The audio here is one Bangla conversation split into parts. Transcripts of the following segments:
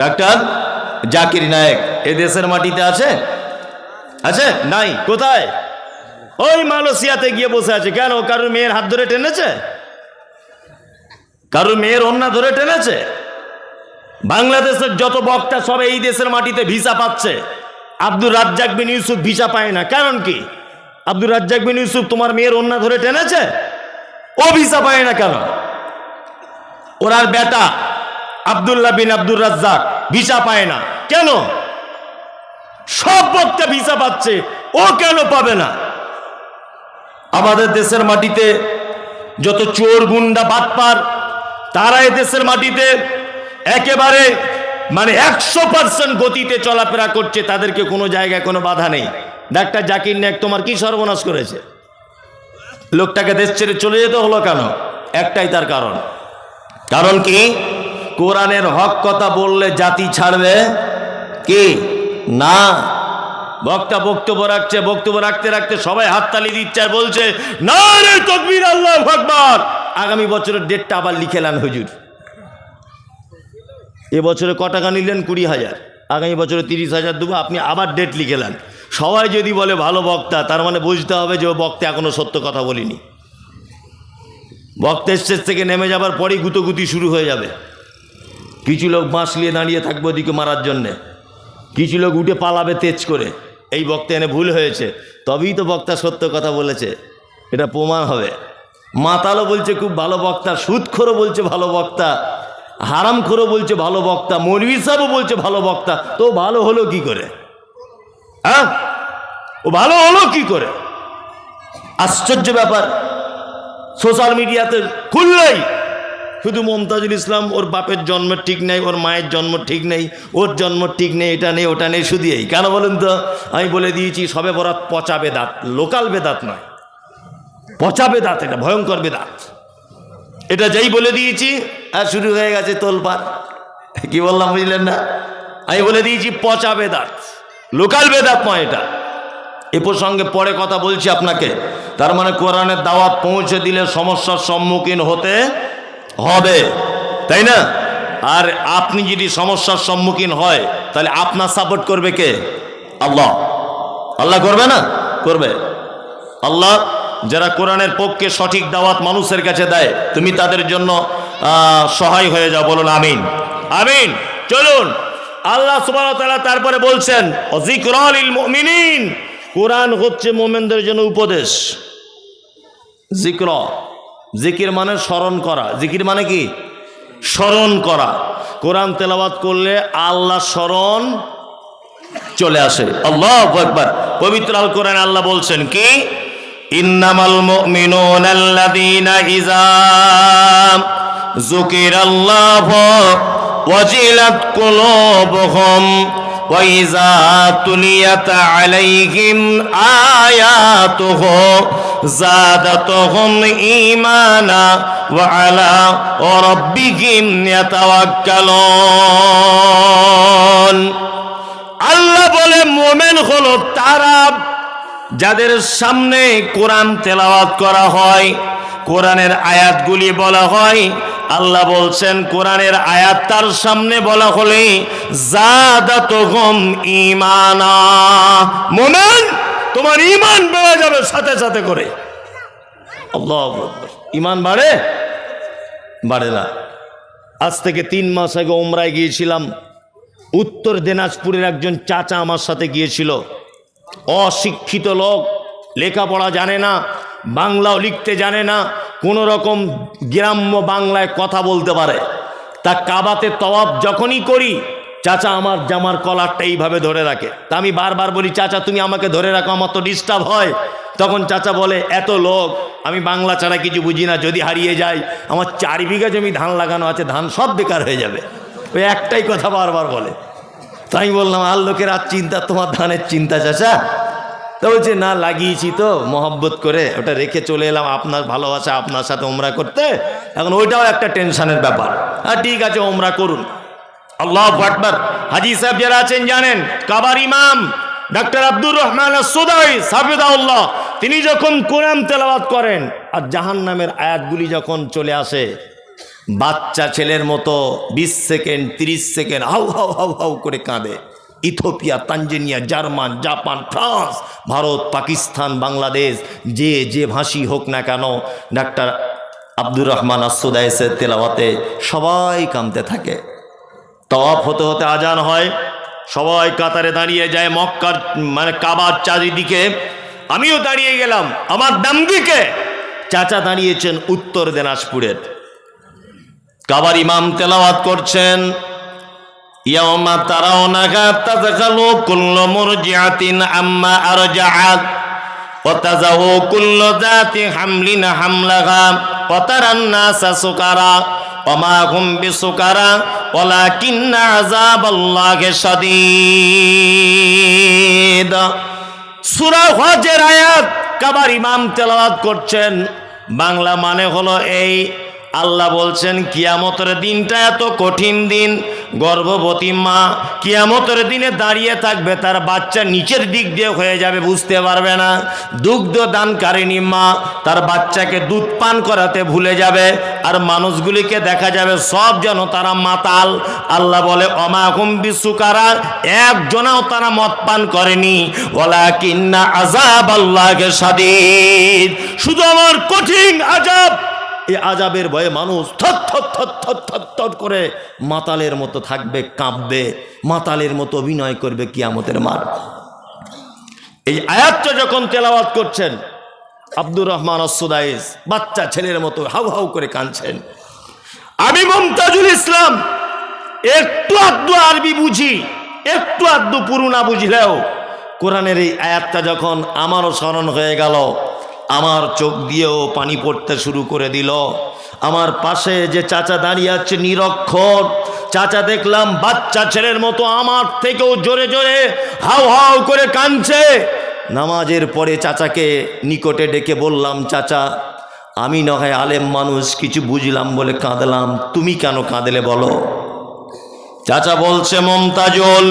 ডাক্তার জাকির নায়েক এ দেশের মাটিতে আছে? আছে? নাই। কোথায়? ওই মালয়েশিয়াতে গিয়ে বসে আছে। কেন? কারোর মেয়ের হাত ধরে টেনেছে? কারোর মেয়ের ওন্না ধরে টেনেছে? বাংলাদেশের যত বক্তা সব এই দেশের মাটিতে ভিসা পাচ্ছে। আব্দুর রাজ্জাক বিন ইউসুফ ভিসা পায় না। কারণ কি? আব্দুর রাজ্জাক বিন ইউসুফ তোমার মেয়ের ওন্না ধরে টেনেছে? ও ভিসা পায় না কেন? ওনার বেটা আব্দুল্লাহ বিন আব্দুর রাজ্জাক ভিসা পায় না কেন? সব বক্তা ভিসা পাচ্ছে, ও কেন পাবে না? আমাদের দেশের মাটিতে যত চোর গুন্ডা বাটপার তারা এই দেশের মাটিতে একেবারে 100% গতিতে চলাফেরা করছে, তাদেরকে কোনো জায়গায় কোনো বাধা নেই। ডাক্তার জাকির নায়েক তোমার কি সর্বনাশ করেছে? লোকটাকে দেশ ছেড়ে চলে যেতে হলো কেন? একটাই তার কারণ। কারণ কি? কোরআনের হক কথা বললে জাতি ছাড়বে কি না। বক্তা বক্তব্য রাখছে, বক্তব্য রাখতে রাখতে সবাই হাততালি দিচ্ছে আর বলছে নারে তাকবীর, আল্লাহু আকবার। আগামী বছরের ডেটটা আবার লিখেলেন হুজুর। এবছরে ক টাকা নিলেন? 20,000। আগামী বছরে 30,000 দেবো, আপনি আবার ডেট লিখেলেন। সবাই যদি বলে ভালো বক্তা, তার মানে বুঝতে হবে যে ও বক্তা এখনো সত্য কথা বলিনি। বক্তা স্টেজ থেকে নেমে যাবার পরেই গুতোগুতি শুরু হয়ে যাবে। কিছু লোক বাঁশ নিয়ে দাঁড়িয়ে থাকবে ওদিকে মারার জন্যে, কিছু লোক উঠে পালাবে তেজ করে। এই বক্তা এনে ভুল হয়েছে, তবেই তো বক্তা সত্য কথা বলেছে, এটা প্রমাণ হবে। মাতালও বলছে খুব ভালো বক্তা, সুদখোরও বলছে ভালো বক্তা, হারামখোরও বলছে ভালো বক্তা, মৌলভী সাহেবও বলছে ভালো বক্তা। তো ভালো হলো কি করে? হ্যাঁ, ও ভালো হলো কি করে? আশ্চর্য ব্যাপার। সোশ্যাল মিডিয়াতে খুললেই শুধু মমতাজুল ইসলাম, ওর বাপের জন্ম ঠিক নেই, ওর মায়ের জন্ম ঠিক নেই, ওর জন্ম ঠিক নেই, এটা নেই ওটা নেই, শুধু এই। কেন বলুন তো? আমি বলে দিয়েছি সবে বরাত পচা বেদাত, লোকাল বেদাত নয়, পচা বেদাত, এটা ভয়ঙ্কর বেদাত। এটা যেই বলে দিয়েছি আর শুরু হয়ে গেছে তোলপাড়। কি বললাম বুঝলেন না? আমি বলে দিয়েছি পচা বেদাত, লোকাল বেদাত নয় এটা। এ প্রসঙ্গে পরে কথা বলছি আপনাকে। তার মানে কোরআনের দাওয়াত পৌঁছে দিলে সমস্যার সম্মুখীন হতে হবে, তাই না? আর আপনি যদি সমস্যার সম্মুখীন হয় তাহলে আপনার সাপোর্ট করবে কে? আল্লাহ। আল্লাহ করবে না? করবে আল্লাহ। যারা কোরআনের পক্ষে সঠিক দাওয়াত মানুষের কাছে দেয়, তুমি তাদের জন্য সহায় হয়ে যাও। বলুন আমিন, আমিন। চলুন, আল্লাহ সুবহানাহু ওয়া তাআলা তারপরে বলছেন যিকরা লিল মুমিনিন, কোরআন হচ্ছে মুমিনদের জন্য উপদেশ। যিকরা, জিকির মানে স্মরণ করা। জিকির মানে কি? স্মরণ করা। কোরআন তেলাওয়াত করলে আল্লাহ স্মরণ চলে আসে। আল্লাহু আকবার। পবিত্র আল কোরআন আল্লাহ বলছেন কি? ইন্নামাল মুমিনুনা আল্লাযীনা ইযা যুকিরাল্লাহু ওয়াজিলাত কুলুবুহুম ওয়া ইযা তুলিয়াত আলাইহিম আয়াতুহু যাদাতুহুম ঈমানা ওয়া আলা রাব্বিহিম ইয়াতাওয়াক্কালুন। আল্লাহ বলে মুমিন হলো তারা যাদের সামনে কোরআন তেলাওয়াত করা হয়, কোরআনের আয়াতগুলি বলা হয়। আল্লাহ বলছেন কোরআনের আয়াত তার সামনে বলা হলে যাদাতুহুম ঈমানা, মুমিন তোমার ঈমান বেড়ে যাবে সাথে সাথে করে। আল্লাহু আকবার। ঈমান বাড়ে? বাড়ে না। আজ থেকে 3 মাস আগে উমরায় গিয়েছিলাম। উত্তর দিনাজপুরের একজন চাচা আমার সাথে গিয়েছিল। অশিক্ষিত লোক, লেখাপড়া জানে না, বাংলাও লিখতে জানে না, কোনো রকম গ্রাম্য বাংলায় কথা বলতে পারে। তা কাবাতে তওয়াফ যখনই করি, চাচা আমার জামার কলারটা এইভাবে ধরে রাখে। তা আমি বারবার বলি চাচা তুমি আমাকে ধরে রাখো, আমার তো ডিস্টার্ব হয়। তখন চাচা বলে এত লোক, আমি বাংলা ছাড়া কিছু বুঝি না, যদি হারিয়ে যায় আমার 4 বিঘা জমি ধান লাগানো আছে, ধান সব বেকার হয়ে যাবে। ওই একটাই কথা বারবার বলে। তাই বললাম আর লোকের আর চিন্তা, তোমার ধানের চিন্তা চাচা? তো বলছে না লাগিয়েছি তো মহব্বত করে, ওটা রেখে চলে এলাম আপনার ভালোবাসা, আপনার সাথে ওমরা করতে। এখন ওইটাও একটা টেনশনের ব্যাপার। আর ঠিক আছে ওমরা করুন। আল্লাহু আকবার। হাজী সাহেব যারা আছেন জানেন, কাবার ইমাম ডাক্তার আব্দুর রহমান আস-সুদাই হাফিজাহুল্লাহ, তিনি যখন কোরআন তেলাওয়াত করেন আর জাহান্নামের আয়াতগুলি যখন চলে আসে, বাচ্চা ছেলের মতো 20 second 30 second how how how how করে কাঁদে। Ethiopia, Tanzania, German, Japan, France, Bharat, Pakistan, Bangladesh, যে ভাষী হোক না কেন, ডাক্তার আব্দুর রহমান আসুদাইসের তেলাওয়াতে সবাই কাঁদতে থাকে। তওয়াফ হতে হতে আজান হয়, সবাই কাতারে দাঁড়িয়ে যায় মক্কার মানে কাবার চারিদিকে। আমিও দাঁড়িয়ে গেলাম। আমার ডান দিকে চাচা দাঁড়িয়েছেন উত্তর দিনাজপুরের। কাবার ইমাম তেলাওয়াত করছেন, ইয়াউমা তারাউনাহা তাযখালু কুল্লু মুরজিআতিন আম্মা আরজাআত ওয়া তাযাউ কুল্লু যাতি হামলিন হামলাহা ওয়া তারান নাসা সুকারা ওয়া মা হুম বিসুকারা ওয়ালাকিন্না আযাবাল্লাহি শাদীদ। সূরা হজের আয়াত কাবার ইমাম তেলাওয়াত করছেন। বাংলা মানে হলো এই, আল্লাহ বলছেন কিয়ামতের দিনটা এত কঠিন দিন, গর্ভবতী মা কিয়ামতের দিনে দাঁড়িয়ে থাকবে, তার বাচ্চা নিচের দিক দিয়ে হয়ে যাবে, বুঝতে পারবে না। দুগ্ধ দানকারিণী মা তার বাচ্চাকে দুধ পান করাতে ভুলে যাবে, আর মানুষগুলিকে দেখা যাবে সব যেন তারা মাতাল। আল্লাহ বলে অমাকুম বিসুকারা, একজনাও তারা মদ পান করেনি। ওয়ালাকিন্না আযাবাল্লাহি শাদীদ, শুধু আমার কঠিন আযাব, এই আযাবের ভয়ে মানুষ থর থর থর থর থর থর করে মাতালের মতো থাকবে, কাঁপবে, মাতালের মতো অভিনয় করবে কিয়ামতের মাঠ। এই আয়াতটা যখন তেলাওয়াত করছেন আব্দুর রহমান আসুদাইস বাচ্চা ছেলের মতো হাউ হাউ করে কাঁদছেন। আমি মুমতাজুল ইসলাম একটু আধটু আরবি বুঝি, একটু আধটু পুরুনা বুঝলেও কোরআনের এই আয়াতটা যখন আমারও স্মরণ হয়ে গেল, আমার চোখ দিয়েও পানি পড়তে শুরু করে দিল। আমার পাশে যে চাচা দাঁড়িয়ে আছে নিরক্ষর চাচা, দেখলাম বাচ্চা ছেলের মতো আমার থেকেও জোরে জোরে হাউ হাউ করে কাঁদছে। নামাজের পরে চাচাকে নিকটে ডেকে বললাম, চাচা আমি না হয় আলেম মানুষ, কিছু বুঝলাম বলে কাঁদলাম, তুমি কেন কাঁদলে বলো? চাচা বলছে, মুমতাজুল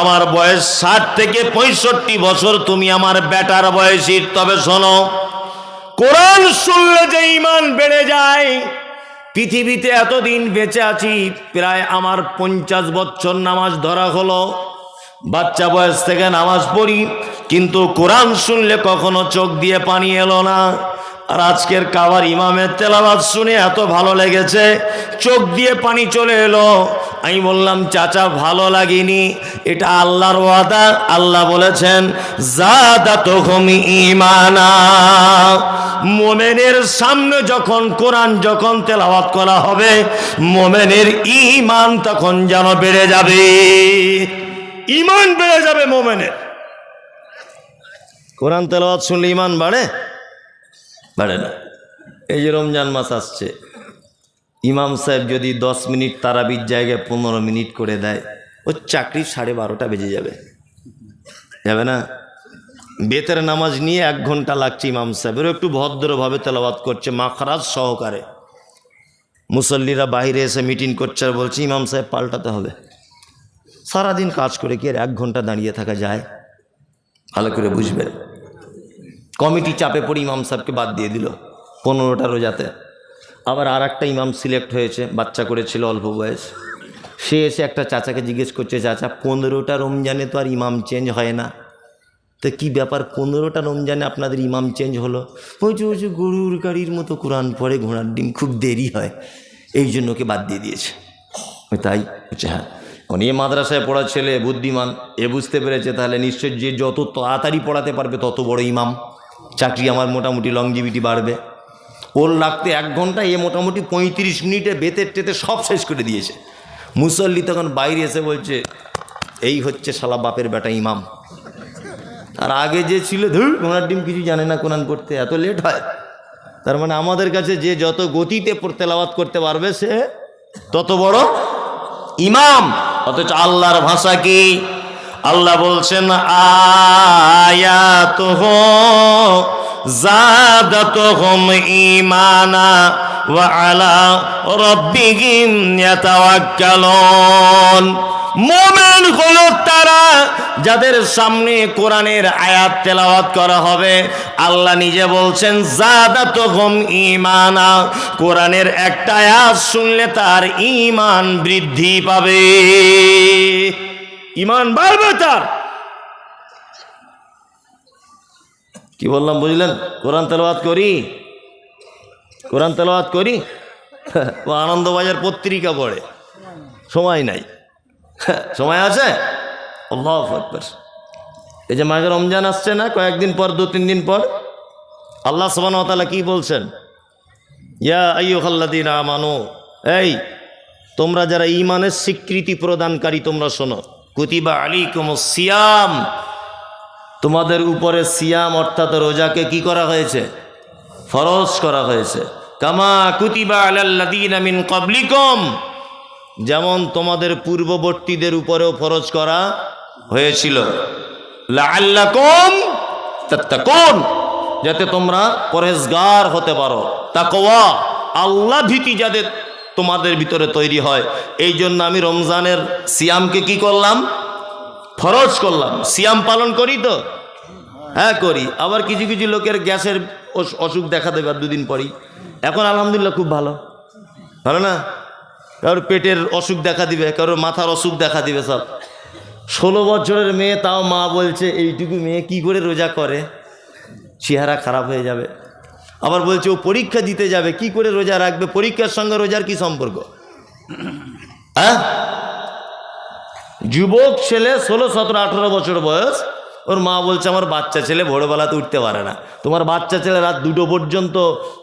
আমার বয়স 60 থেকে 65 বছর, তুমি আমার বেটার বয়সীর, তবে শোনো, কোরআন শুনলে যে ঈমান বেড়ে যায়। পৃথিবীতে এতদিন বেঁচে আছি, প্রায় আমার 50 বছর নামাজ ধরা হলো, বাচ্চা বয়স থেকে নামাজ পড়ি, কিন্তু কোরআন শুনলে কখনো চোখ দিয়ে পানি এলো না। আর আজকের কাবার ইমামের তেলাওয়াত শুনে এত ভালো লেগেছে, চোখ দিয়ে পানি চলে এলো। আমি বললাম, চাচা ভালো লাগেনি, এটা আল্লাহর ওয়াদা। আল্লাহ বলেছেন যাদাতুহুম ঈমানা, মুমিনের সামনে যখন কোরআন যখন তেলাওয়াত করা হবে, মুমিনের ঈমান তখন যেন বেড়ে যাবে, ঈমান বেড়ে যাবে মুমিনের। কোরআন তেলাওয়াত শুনলে ঈমান বাড়ে? বাড়ে না। এই যে রমজান মাস আসছে, ইমাম সাহেব যদি 10 মিনিট তারাবির জায়গায় 15 মিনিট করে দেয়, ওর চাকরি 12:30 বেজে যাবে, যাবে না? বেতের নামাজ নিয়ে 1 ঘন্টা লাগছে ইমাম সাহেবের, একটু ভদ্রভাবে তেলাওয়াত করছে মাখরাজ সহকারে। মুসল্লিরা বাইরে এসে মিটিং করছে আর বলছে ইমাম সাহেব পাল্টাতে হবে। সারাদিন কাজ করে কি আর 1 ঘন্টা দাঁড়িয়ে থাকা যায়? ভালো করে বুঝবেন। কমিটি চাপে পড়ে ইমাম সাহেবকে বাদ দিয়ে দিল 15টা রোজাতে। আবার আর একটা ইমাম সিলেক্ট হয়েছে, বাচ্চা করেছিল অল্প বয়স, সে এসে একটা চাচাকে জিজ্ঞেস করছে, চাচা 15টা রমজানে তো আর ইমাম চেঞ্জ হয় না, তো কি ব্যাপার 15টা রমজানে আপনাদের ইমাম চেঞ্জ হলো? বলছে গরুর গাড়ির মতো কোরআন পড়ে, ঘোড়ার ডিম, খুব দেরি হয়, এই জন্য ওকে বাদ দিয়ে দিয়েছে। তাই বলছে হ্যাঁ। উনি মাদ্রাসায় পড়া ছেলে, বুদ্ধিমান, এ বুঝতে পেরেছে তাহলে নিশ্চয় যে যত তাড়াতাড়ি পড়াতে পারবে তত বড় ইমাম, চাকরি আমার মোটামুটি লংজিভিটি বাড়বে। ওর লাগতে 1 ঘন্টা, এ মোটামুটি 35 মিনিটে বেতের টেতে সব শেষ করে দিয়েছে। মুসল্লি তখন বাইরে এসে বলছে, এই হচ্ছে শালা বাপের বেটা ইমাম। আর আগে যে ছিল ধুর ঘোড়ার ডিম, কিছু জানে না কোরআন পড়তে, এত লেট হয়। তার মানে আমাদের কাছে যে যত গতিতে তেলাওয়াত করতে পারবে সে তত বড় ইমাম। অথচ আল্লাহর ভাষা কি? আল্লাহ বলছেন আয়াতুহু যাদাতুহুম ঈমানা ওয়া আলা রাব্বিহিম ইয়াতাওয়াক্কালুন। মুমিন হলো তারা যাদের সামনে কোরআনের আয়াত তেলাওয়াত করা হবে, আল্লাহ নিজে বলছেন যাদাতুহুম ঈমানা, কোরআনের একটা আয়াত শুনলে তার ঈমান বৃদ্ধি পাবে, ঈমান বাড়বে তার। কি বললাম বুঝলেন? কোরআন তেলাওয়াত করি, কোরআন তেলাওয়াত করি। ও আনন্দবাজার পত্রিকা পড়ে, সময় নাই। সময় আছে? আল্লাহু আকবার। এই যে মাঘে রমজান আসছে না, কয়েকদিন পর, 2-3 দিন পর, আল্লাহ সুবহানাহু ওয়া তাআলা কি বলছেন? ইয়া আইয়ুহাল্লাযীনা আমানু, এই তোমরা যারা ঈমানের স্বীকৃতি প্রদানকারী তোমরা শোনো, কুতিবা আলাইকুমুস সিয়াম, তোমাদের উপরে সিয়াম অর্থাৎ রোজাকে কি করা হয়েছে? ফরজ করা হয়েছে। কামা কুতিবা আলাল্লাযীনা মিন ক্বাবলিকুম, যেমন তোমাদের পূর্ববর্তীদের উপরেও ফরজ করা হয়েছিল। লাআল্লাকুম তাত্তাকুন, যাতে তোমরা পরহেজগার হতে পারো। তাকওয়া, আল্লাহ ভীতি যাদের তোমাদের ভিতরে তৈরি হয়, এই জন্য আমি রমজানের সিয়ামকে কি করলাম? ফরজ করলাম। সিয়াম পালন করি তো? হ্যাঁ করি। আবার কিছু কিছু লোকের গ্যাসের অসুখ দেখা দেবে আর 2 দিন পরেই। এখন আলহামদুলিল্লাহ খুব ভালো, ভালো না? কারোর পেটের অসুখ দেখা দিবে, কারোর মাথার অসুখ দেখা দিবে। সব 16 বছরের মেয়ে, তাও মা বলছে এইটুকু মেয়ে কি করে রোজা করে, চেহারা খারাপ হয়ে যাবে। আবার বলছে ও পরীক্ষা দিতে যাবে, কি করে রোজা রাখবে? পরীক্ষার সঙ্গে রোজার কি সম্পর্ক? হ্যাঁ, যুবক ছেলে 16, 17, 18 বছর বয়স, ওর মা বলছে আমার বাচ্চা ছেলে ভোরবেলাতে উঠতে পারে না। তোমার বাচ্চা ছেলে রাত 2টো পর্যন্ত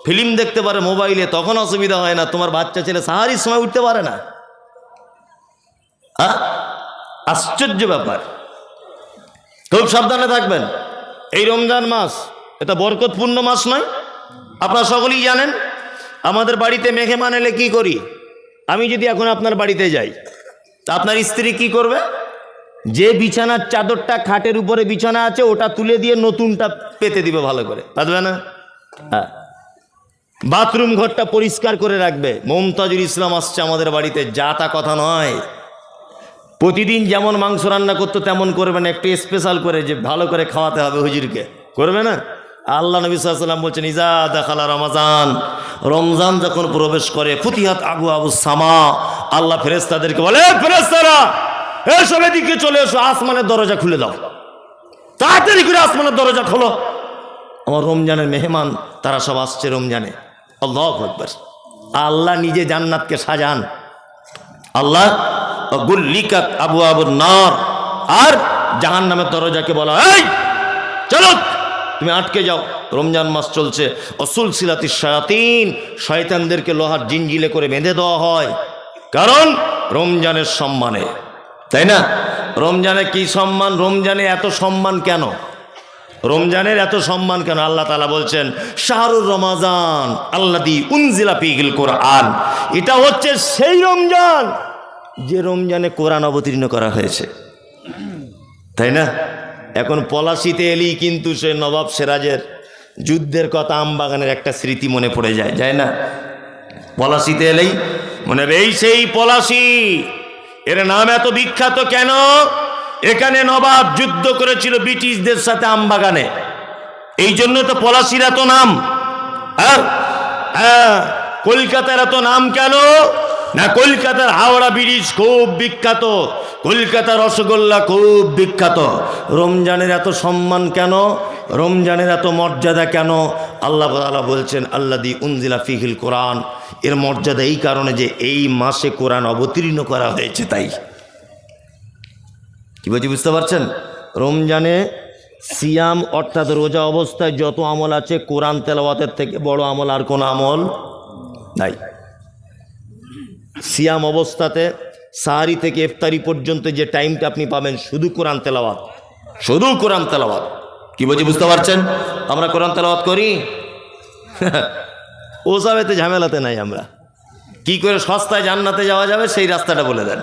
ফিল্ম দেখতে পারে মোবাইলে, তখন অসুবিধা হয় না, তোমার বাচ্চা ছেলে সাহারির সময় উঠতে পারে না? আশ্চর্য ব্যাপার। খুব সাবধানে থাকবেন। এই রমজান মাস এটা বরকতপূর্ণ মাস নয়? আপনারা সকলেই জানেন। আমাদের বাড়িতে মেহমান এলে কি করি? আমি যদি এখন আপনার বাড়িতে যাই, তা আপনার স্ত্রী কি করবে? যে বিছানার চাদরটা খাটের উপরে বিছানা আছে ওটা তুলে দিয়ে নতুনটা পেতে দিবে ভালো করে, পারবে না? হ্যাঁ। বাথরুম ঘরটা পরিষ্কার করে রাখবে। মমতাজুল ইসলাম আসছে আমাদের বাড়িতে, যা তা কথা নয়। প্রতিদিন যেমন মাংস রান্না করতো তেমন করবে না, একটু স্পেশাল করে যে ভালো করে খাওয়াতে হবে হুজুরকে, করবে না? আল্লাহ নবী সাল্লাল্লাহু আলাইহি ওয়াসাল্লাম বলছেন ইজা দাখালা রমাজান, রমজান যখন প্রবেশ করে, ফুতিহাত আবু আবু সামা, আল্লাহ ফেরেশতাদেরকে বলে ফেরেশতারা এসব এদিকে চলে এসো, আসমানের দরজা খুলে দাও, তাড়াতাড়ি করে আসমানের দরজা খোলো, আমার রমজানের মেহমান তারা সব আসছে রমজানে। আল্লাহু আকবার। আল্লাহ নিজে জান্নাতকে সাজান। আল্লাহ গুল্লিকাত আবু আবুর নার, আর জাহান্নামের দরজাকে বলা এই চলো তুমি আটকে যাও, রমজান মাস চলছে। অসুল সিলাতি শায়াতিন, শয়তানদেরকে লোহার জিঞ্জিলে করে বেঁধে দেওয়া হয়, কারণ রমজানের সম্মানে, তাই না? রমজানে কি সম্মান? রমজানে এত সম্মান কেন? রমজানের এত সম্মান কেন? আল্লাহ তাআলা বলছেন শাহরুর রমাজান আল্লাযী উনজিলা ফীহিল কোরআন, এটা হচ্ছে সেই রমজান যে রমজানে কোরআন অবতীর্ণ করা হয়েছে, তাই না? এখন পলাশিতে এলেই কিন্তু সে নবাব সিরাজের যুদ্ধের কথা, আমবাগানের একটা স্মৃতি মনে পড়ে যায়, যায় না? পলাশিতে এলেই মনে হবে এই সেই পলাশি। এর নাম এত বিখ্যাত কেন? এখানে নবাব যুদ্ধ করেছিল ব্রিটিশদের সাথে আমবাগানে, এই জন্য তো পলাশির এত নাম। কলকাতার এত নাম কেন? না, কলকাতার হাওড়া ব্রিজ খুব বিখ্যাত, কলকাতার রসগোল্লা খুব বিখ্যাত। রমজানের এত সম্মান কেন? রমজানের এত মর্যাদা কেন? আল্লাহ তাআলা বলছেন আল্লাযী উনজিলা ফীহিল কোরআন, এর মর্যাদা এই কারণে যে এই মাসে কোরআন অবতীর্ণ করা হয়েছে, তাই। কি বলছি বুঝতে পারছেন? রমজানে সিয়াম অর্থাৎ রোজা অবস্থায় যত আমল আছে, কোরআন তেলাওয়াতের থেকে বড় আমল আর কোনো আমল নাই। সিয়াম অবস্থাতে সাহারি থেকে ইফতারি পর্যন্ত যে টাইমটা আপনি পাবেন শুধু কোরআন তেলাওয়াত, শুধু কোরআন তেলাওয়াত। কি বলছি বুঝতে পারছেন? আমরা কোরআন তেলাওয়াত করি? ওসব এতে ঝামেলাতে নাই। আমরা কি করে সস্তায় জান্নাতে যাওয়া যাবে সেই রাস্তাটা বলে দেন,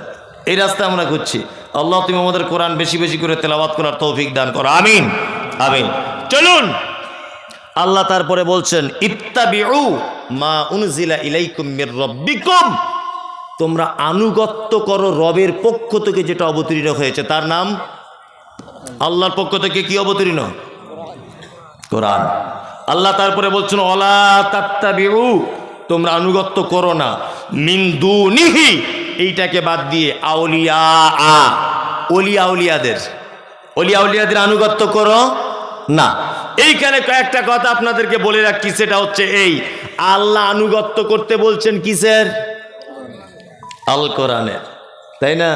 এই রাস্তা আমরা ঘুরছি। আল্লাহ তুমি আমাদের কোরআন বেশি বেশি করে তেলাওয়াত করার তৌফিক দান করো, আমিন আমিন। চলুন আল্লাহ তারপরে বলছেন ইত্তাবিউ মা উনজিলা ইলাইকুম মির রাব্বিকুম, তোমরা আনুগত্য করো রবের পক্ষ থেকে যেটা অবতীর্ণ হয়েছে, তার নাম আল্লাহর পক্ষ থেকে কি অবতীর্ণ? কোরআন। আল্লাহ তারপরে বলছেন ওয়ালা তাত্তাবিউ, তোমরা আনুগত্য করো না মিন দুনিহি, এইটাকে বাদ দিয়ে আউলিয়া, ওলিয়া উলিয়াদের আনুগত্য করো না। এইখানে কয়েকটা কথা আপনাদেরকে বলে রাখছি, সেটা হচ্ছে এই, আল্লাহ আনুগত্য করতে বলছেন কিসের? আল কোরআনের, তাই না?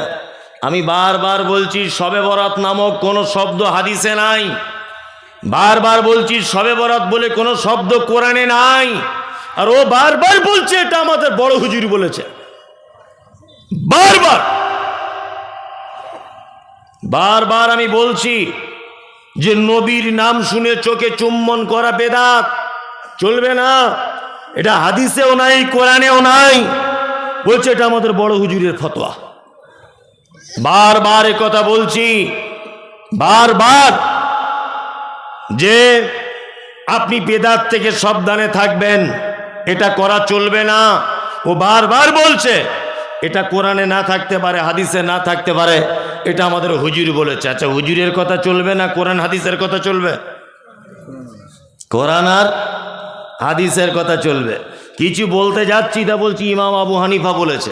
আমি বারবার বলছি শবে বরাত নামক কোনো শব্দ হাদিসে নাই, বারবার বলছি শবে বরাত বলে কোনো শব্দ কোরআনে নাই, আর ও বারবার বলছে এটা আমাদের বড় হুজুর বলেছে। বারবার আমি বলছি যে নবীর নাম শুনে চোখে চুম্বন করা বেদাত, চলবে না। এটা হাদিসেও নাই, কোরআনেও নাই, বলছে এটা আমাদের বড় হুজুরের ফতোয়া। বারবার এ কথা বলছি, বারবার, যে আপনি বেদাত থেকে সাবধানে থাকবেন, এটা করা চলবে না। ও বারবার বলছে এটা কোরআনে না থাকতে পারে, হাদিসে না থাকতে পারে, এটা আমাদের হুজুর বলেছে। আচ্ছা, হুজুরের কথা চলবে না কোরআন হাদিসের কথা চলবে? কোরআন আর হাদিসের কথা চলবে। কিছু বলতে যাচ্ছি তা বলছি ইমাম আবু হানিফা বলেছে,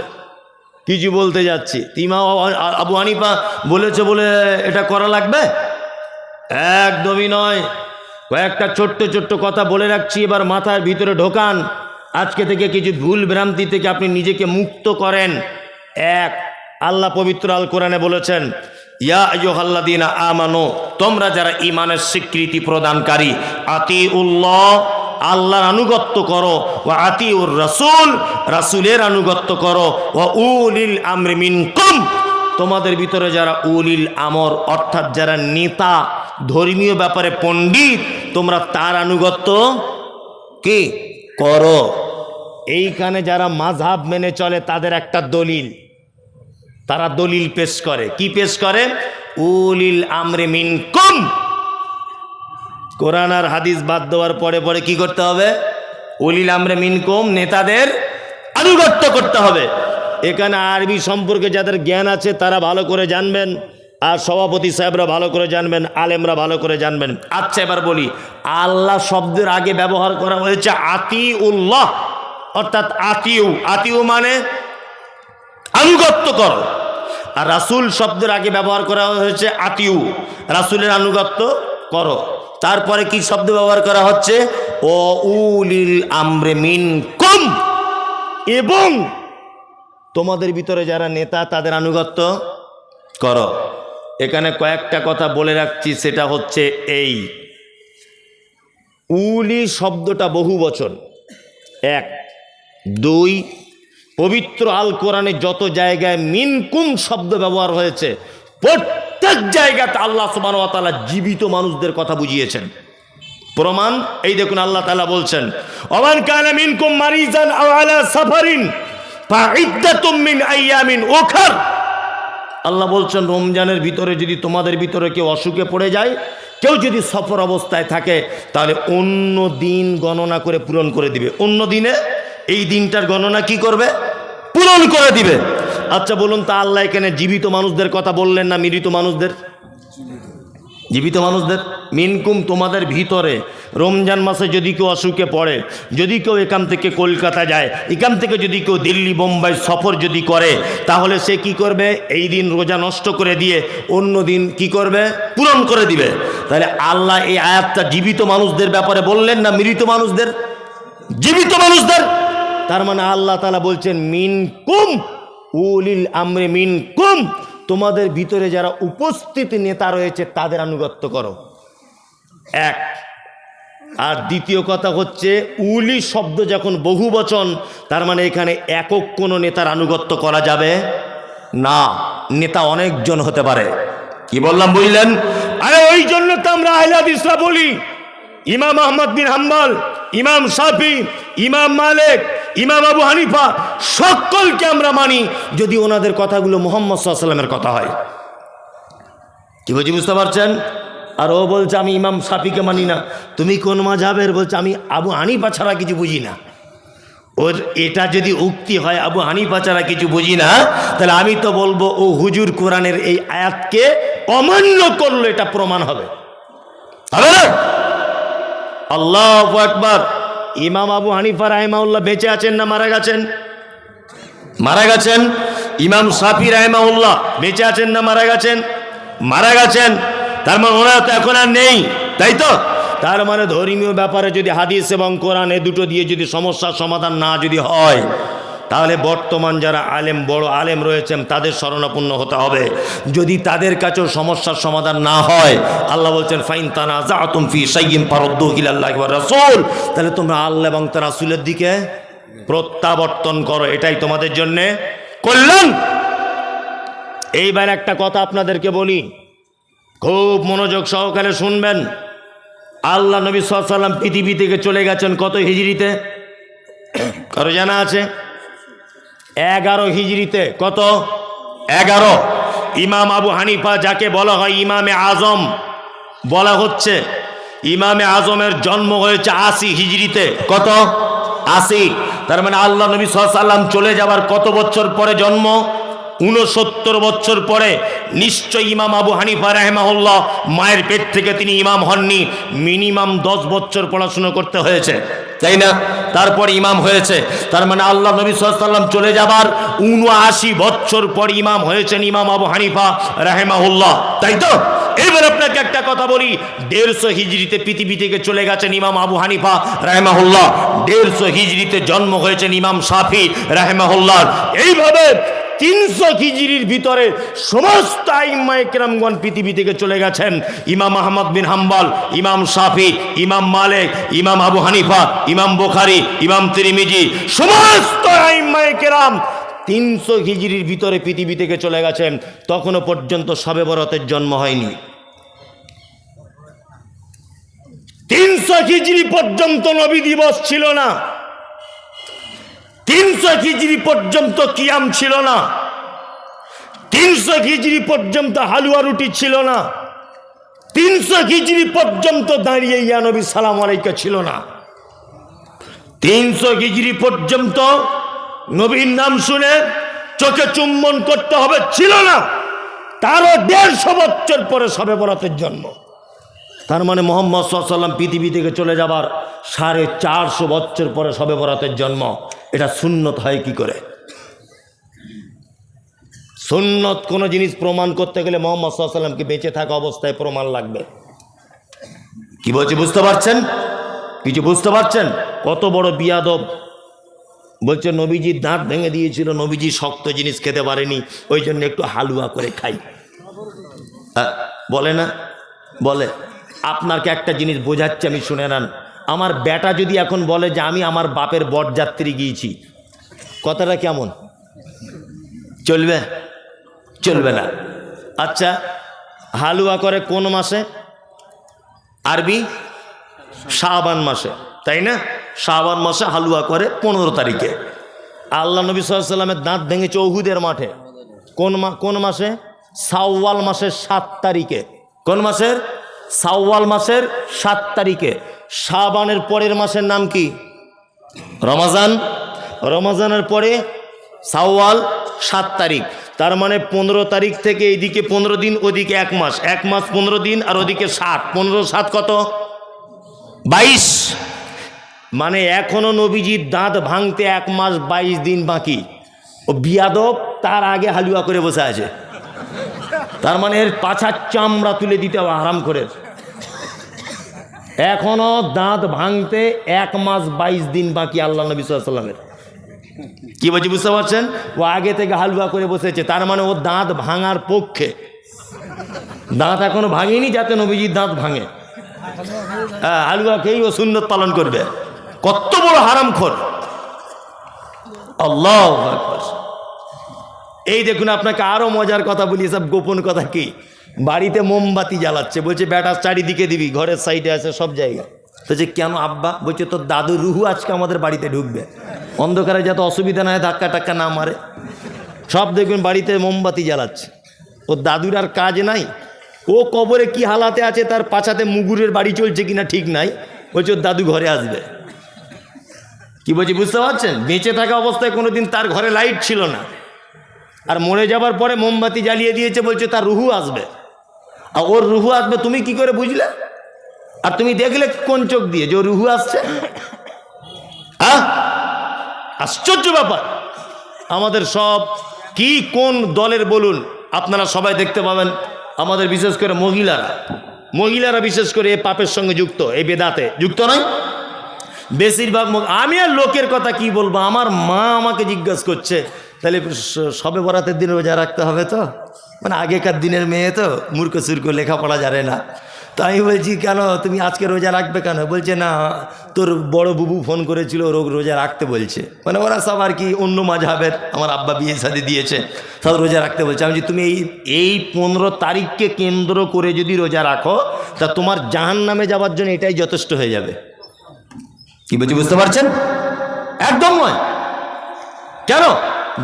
কিছু বলতে যাচ্ছি ইমাম আবু হানিফা বলেছে বলে এটা করা লাগবে? একদমই নয়। কয়েকটা ছোট্ট ছোট্ট কথা বলে রাখছি, এবার মাথার ভিতরে ঢোকান। আজকে থেকে কিছু ভুল ভ্রান্তি থেকে আপনি নিজেকে মুক্ত করেন। এক, আল্লাহ পবিত্র আল কোরআনে বলেছেন ইয়া আইয়ুহাল্লাযীনা আমানু, তোমরা যারা ঈমানের স্বীকৃতি প্রদানকারী, আতিউল্লাহ, আল্লাহর আনুগত্য করো, ওয়া আতিউর রাসূল, রাসূলের আনুগত্য করো, ওয়া উলিল আমরি মিনকুম, তোমাদের ভিতরে যারা উলিল আমর অর্থাৎ যারা নেতা, ধর্মীয় ব্যাপারে পণ্ডিত, তোমরা তার আনুগত্য কি করো। এইখানে যারা মাযহাব মেনে চলে তাদের একটা দলিল, তারা দলিল পেশ করে। কি পেশ করে? উলিল আমরি মিনকুম। কোরআন আর হাদিস বাদ দেওয়ার পরে পরে কি করতে হবে? উলিল আমরি মিনকুম, নেতাদের আনুগত্য করতে হবে। এখানে আরবি সম্পর্কে যাদের জ্ঞান আছে তারা ভালো করে জানবেন, আর সভাপতি সাহেবরা ভালো করে জানবেন, আলেমরা ভালো করে জানবেন। আচ্ছা, এবার বলি, আল্লাহ শব্দের আগে ব্যবহার করা হয়েছে আতিউল্লাহ, অর্থাৎ আতিউ মানে আনুগত্য করো, আর রাসূল শব্দের আগে ব্যবহার করা হয়েছে আতিউ, রাসূলের আনুগত্য করো। তারপরে কি শব্দ ব্যবহার করা হচ্ছে? ও উলিল আমরি মিনকুম, এবং তোমাদের ভিতরে যারা নেতা তাদের আনুগত্য করো। এখানে কয়েকটা কথা বলে রাখছি, সেটা হচ্ছে এই, উলি শব্দটা বহু বচন, এক। দুই, পবিত্র আল কোরআনে যত জায়গায় মিনকুম শব্দ ব্যবহার হয়েছে প্রত্যেক জায়গাতে আল্লাহ সুবহানাহু ওয়া তাআলা জীবিত মানুষদের কথা বুঝিয়েছেন। প্রমাণ এই দেখুন, আল্লাহ তাআলা বলছেন ওমান কানা মিনকুম মারিজান আও আলা সাফারিন ফাইদ্দাতুম মিন আইয়ামিন উখর। আল্লাহ বলছেন রমজানের ভিতরে যদি তোমাদের ভিতরে কেউ অসুখে পড়ে যায়, কেউ যদি সফর অবস্থায় থাকে, তাহলে অন্য দিন গণনা করে পূরণ করে দিবে। অন্য দিনে এই দিনটার গণনা কি করবে? পূরণ করে দিবে। আচ্ছা বলুন তো, আল্লাহ এখানে জীবিত মানুষদের কথা বললেন না মৃত মানুষদের? জীবিত মানুষদের। মিনকুম, তোমাদের ভিতরে রমজান মাসে যদি কেউ অসুখে পড়ে, যদি কেউ এখান থেকে কলকাতা যায়, এখান থেকে যদি কেউ দিল্লি বোম্বাই সফর যদি করে, তাহলে সে কি করবে? এই দিন রোজা নষ্ট করে দিয়ে অন্য দিন কি করবে? পূরণ করে দিবে। তাহলে আল্লাহ এই আয়াতটা জীবিত মানুষদের ব্যাপারে বললেন না মৃত মানুষদের? জীবিত মানুষদের। তার মানে আল্লাহ তাআলা বলছেন মিনকুম, উলিল আমরি মিনকুম, তোমাদের ভিতরে যারা উপস্থিত নেতা রয়েছে তাদের আনুগত্য করো। এক। আর দ্বিতীয় কথা হচ্ছে, উলি শব্দ যখন বহু বচন, তার মানে এখানে একক কোনো নেতার আনুগত্য করা যাবে না, নেতা অনেকজন হতে পারে। কি বললাম বুঝলেন? আরে ওই জন্য তো আমরা আহলে হাদিসরা বলি ইমাম আহমদ বিন হাম্বল, ইমাম শাফি, ইমাম মালিক, ইমাম আবু হানিফা সকলকে আমরা মানি যদি ওনাদের কথাগুলো মুহাম্মদ সাল্লাল্লাহু আলাইহি ওয়াসাল্লামের কথা হয়। কি বলছি বুঝতে পারছেন? আর ও বলছে আমি ইমাম শাফিকে মানি না। তুমি কোন মাযহাবের? বলছে আমি আবু হানিফা ছাড়া কিছু বুঝি না। ওর এটা যদি উক্তি হয় আবু হানিফা ছাড়া কিছু বুঝি না, তাহলে আমি তো বলবো ও হুজুর কোরআনের এই আয়াতকে অমান্য করলো, এটা প্রমাণ হবে, হবে না? আল্লাহু আকবার। ইমাম আবু হানিফা রাহিমাহুল্লাহ বেঁচে আছেন না মারা গেছেন? মারা গেছেন। ইমাম শাফি রাহিমাহুল্লাহ বেঁচে আছেন না মারা গেছেন? মারা গেছেন। তার মানে ওরা তো এখন আর নেই, তাই তো? তার মানে ধর্মীয় ব্যাপারে যদি হাদিস এবং কোরআন এ দুটো দিয়ে যদি সমস্যার সমাধান না যদি হয়, তাহলে বর্তমান যারা আলেম, বড় আলেম রয়েছেন তাদের শরণাপন্ন হতে হবে। যদি তাদের কাছেও সমস্যার সমাধান না হয়, আল্লাহ বলছেন ফাইন তানাযাতুম ফি শাইইন ফারুদ্দুহু ইলাল্লাহি ওয়া রাসূল, তাহলে তোমরা আল্লাহ এবং তার রাসূলের দিকে প্রত্যাবর্তন করো, এটাই তোমাদের জন্য কল্যাণ। এইবার একটা কথা আপনাদেরকে বলি, খুব মনোযোগ সহকারে শুনবেন। আল্লাহ নবী সাল্লাল্লাহু আলাইহি ওয়াসাল্লাম পৃথিবী থেকে চলে গেছেন কত হিজরিতে? কারো জানা আছে? 11 হিজরিতে। কত? 11। ইমাম আবু হানিফা, যাকে বলা হয় ইমামে আজম বলা হচ্ছে, ইমামে আজমের জন্ম হয়েছে 80 হিজরিতে। কত? 80। তার মানে আল্লাহ নবী সাল্লাল্লাহু আলাইহি ওয়াসাল্লাম চলে যাবার কত বছর পরে জন্ম? 69 বছর পরে। নিশ্চয় ইমাম আবু হানিফা রাহিমাহুল্লাহ মায়ের পেট থেকে তিনি ইমাম হননি, মিনিমাম 10 বছর পড়াশোনা করতে হয়েছে, তাই না? তারপর ইমাম হয়েছে। তার মানে আল্লাহ নবী সাল্লাল্লাহু আলাইহি ওয়াসাল্লাম চলে যাবার 79 বছর পর ইমাম হয়েছেন ইমাম আবু হানিফা রাহিমাহুল্লাহ, তাই তো? এবার আপনাকে একটা কথা বলি, 150 হিজরিতে পৃথিবী থেকে চলে গেছেন ইমাম আবু হানিফা রাহিমাহুল্লাহ, 150 হিজরিতে জন্ম হয়েছেন ইমাম শাফি রাহিমাহুল্লাহ। এইভাবে 300 হিজরির ভিতরে সমস্ত আইম্মায়ে কেরামগণ পৃথিবী থেকে চলে গেছেন। ইমাম আহমদ বিন হাম্বল, ইমাম শাফি, ইমাম মালিক, ইমাম আবু হানিফা, ইমাম বুখারী, ইমাম তিরমিজি, সমস্ত আইম্মায়ে কেরাম 300 হিজরির ভিতরে পৃথিবী থেকে চলে গেছেন। তখনও পর্যন্ত শবে বরাতের জন্ম হয়নি। 300 হিজরি পর্যন্ত নবী দিবস ছিল না। 300 হিজরি পর্যন্ত কিয়াম ছিল না। 300 হিজরি পর্যন্ত হালুয়া রুটি ছিল না। 300 হিজরি পর্যন্ত দাঁড়িয়ে ইয়া নবী সালাম আলাইকা ছিল না। 300 হিজরি পর্যন্ত নবীর নাম শুনে চোখে চুম্বন করতে হবে ছিল না। তারও 150 বছর পরে শবে বরাতের জন্ম। তার মানে মুহাম্মদ সাল্লাল্লাহু আলাইহি ওয়াসাল্লাম পৃথিবী থেকে চলে যাবার 450 বছর পরে শবে বরাতের জন্ম। এটা সুন্নত হয় কি করে? সুন্নত কোনো জিনিস প্রমাণ করতে গেলে মুহাম্মদ সাল্লাল্লাহু আলাইহি ওয়াসাল্লামকে বেঁচে থাকা অবস্থায় প্রমাণ লাগবে। কি বলছি বুঝতে পারছেন? কিছু বুঝতে পারছেন? কত বড় বিয়াদব! বলছে নবীজির দাঁত ভেঙে দিয়েছিল, নবীজি শক্ত জিনিস খেতে পারেনি, ওই জন্য একটু হালুয়া করে খাই। বলে না? বলে। আপনাকে একটা জিনিস বোঝাচ্ছি, আমি শুনে নেন। আমার বেটা যদি এখন বলে যে আমি আমার বাপের বরযাত্রী গিয়েছি, কথাটা কেমন? চলবে? চলবে না। আচ্ছা, হালুয়া করে কোন মাসে? আরবি শাবান মাসে, তাই না? শাবান মাসে হালুয়া করে 15 তারিখে। আল্লাহ নবী সাল্লাল্লাহু আলাইহি ওয়াসাল্লামের দাঁত ভেঙেছে উহুদের মাঠে। কোন মাসে? শাওয়াল মাসের 7 তারিখে। কোন মাসের? শাওয়াল মাসের 7 তারিখে। শাবানের পরের মাসের নাম কি? রমজান। রমজানের পরে শাওয়াল 7 তারিখ। তার মানে 15 তারিখ থেকে এইদিকে 15 দিন, ওদিকে 1 মাস। 1 মাস 15 দিন আর ওদিকে 7। 15 7 কত? 22। মানে এখনো নবীজির দাঁত ভাঙতে 1 মাস 22 দিন বাকি। ও বিয়াদব তার আগে হালুয়া করে বসে আছে। তার মানে এর পাছার চামড়া তুলে দিতে হবে হারাম করে। এখনো দাঁত ভাঙতে 1 মাস 22 দিন বাকি আল্লাহ নবী সাল্লাল্লাহু আলাইহি ওয়াসাল্লামের। কি বলছি বুঝতে পারছেন? ও আগে থেকে হালুয়া করে বসেছে, তার মানে ও দাঁত ভাঙার পক্ষে। দাঁত এখনো ভাঙেনি যাতে নবীজির দাঁত ভাঙে। হালুয়া খেয়েই ও সুন্নত পালন করবে। কত বড় হারামখোর! আল্লাহু আকবার। এই দেখুন, আপনাকে আরো মজার কথা বলি, সব গোপন কথা। কি? বাড়িতে মোমবাতি জ্বালাচ্ছে, বলছে বেটা চারিদিকে দিবি, ঘরের সাইডে আছে সব জায়গায়। বলছে কেন আব্বা? বলছে তোর দাদুর রুহু আজকে আমাদের বাড়িতে ঢুকবে, অন্ধকারে যাতে অসুবিধা না হয়, ধাক্কা টাক্কা না মারে। সব দেখবেন বাড়িতে মোমবাতি জ্বালাচ্ছে। ওর দাদুর আর কাজ নাই, ও কবরে কি হালাতে আছে, তার পাছাতে মুগুরের বাড়ি চলছে কিনা ঠিক নাই, বলছে ওর দাদু ঘরে আসবে। কি বলছি বুঝতে পারছেন? বেঁচে থাকা অবস্থায় কোনোদিন তার ঘরে লাইট ছিল না, আর মরে যাবার পরে মোমবাতি জ্বালিয়ে দিয়েছে, বলছে তার রুহু আসবে। আর ওর রুহু আসবে তুমি কি করে বুঝলে? আর তুমি দেখলে কোন চোখ দিয়ে যে ওর রুহু আসছে? আশ্চর্য ব্যাপার। আমাদের সব কি কোন দলের বলুন, আপনারা সবাই দেখতে পাবেন আমাদের বিশেষ করে মহিলারা বিশেষ করে এই পাপের সঙ্গে যুক্ত, এই বেদাতে যুক্ত নয় বেশিরভাগ। আমি আর লোকের কথা কি বলবো, আমার মা আমাকে জিজ্ঞাসা করছে তাহলে সবে বরাতের দিন রোজা রাখতে হবে তো, মানে আগেকার দিনের মেয়ে তো মূর্খ সুর্খ লেখাপড়া জানে না। তো আমি বলছি কেন তুমি আজকে রোজা রাখবে কেন? বলছে না তোর বড় বুবু ফোন করেছিল রোজা রাখতে বলছে, মানে ওরা সব আর কি অন্য মাযহাবের, আমার আব্বা বিয়ে শাদী দিয়েছে, সব রোজা রাখতে বলছে। আমি বলছি তুমি এই 15 তারিখকে কেন্দ্র করে যদি রোজা রাখো তা তোমার জাহান্নামে যাওয়ার জন্য এটাই যথেষ্ট হয়ে যাবে। কি বলছি বুঝতে পারছেন? একদম নয়। কেন?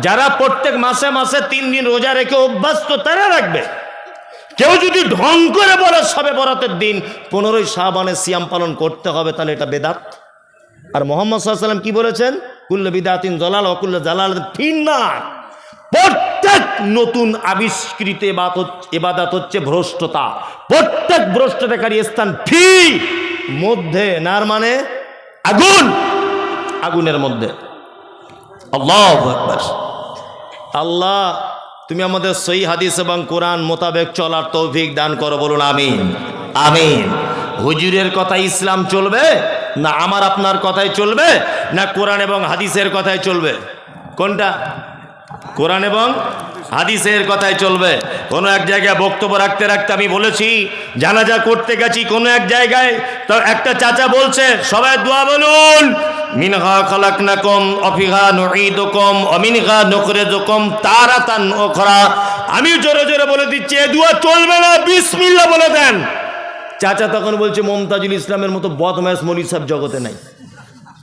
যারা প্রত্যেক মাসে মাসে 3 দিন রোজা রেখে অভ্যস্ত তারা রাখবে। কেউ যদি ঢং করে বলে সবে বরাতের দিন 15ই শাবানে সিয়াম পালন করতে হবে, তাহলে এটা বেদাত। আর মুহাম্মদ সাল্লাল্লাহু আলাইহি ওয়াসাল্লাম কি বলেছেন? কুল্লু বিদাতিন যালাল ওয়া কুল্লু জালালাতিন ফিন্নার। প্রত্যেক নতুন আবিষ্কৃত ইবাদত হচ্ছে ভ্রষ্টতা। প্রত্যেক ভ্রষ্টতাকারী স্থান ফি মধ্যে, নার মানে আগুন, আগুনের মধ্যে। আল্লাহু আকবার। আল্লাহ তুমি আমাদের সহিহ হাদিস এবং কোরআন মোতাবেক চলার তৌফিক দান করো, বলুন আমিন আমিন। হুজুরের কথা ইসলাম চলবে না আমার আপনার কথাই চলবে, না কোরআন এবং হাদিসের কথাই চলবে? কোনটা? কোরআন এবং হাদিসের কথাই চলবে। কোনো এক জায়গায় বক্তব্য রাখতে রাখতে আমি বলেছি, জানাজা করতে গেছি কোনো এক জায়গায়, তো একটা চাচা বলছে সবাই দোয়া বলুন, মিনহা খালাকনাকুম ওয়া ফিহা নুঈদুকুম ওয়া মিনহা নুখরিজুকুম তারাতান উখরা। আমি জোরে জোরে বলে দিচ্ছি এই দোয়া চলবে না, বিসমিল্লাহ বলে দেন। চাচা তখন বলছে মমতাজুল ইসলামের মতো বদমাশ মৌলভী সাহেব জগতে নাই।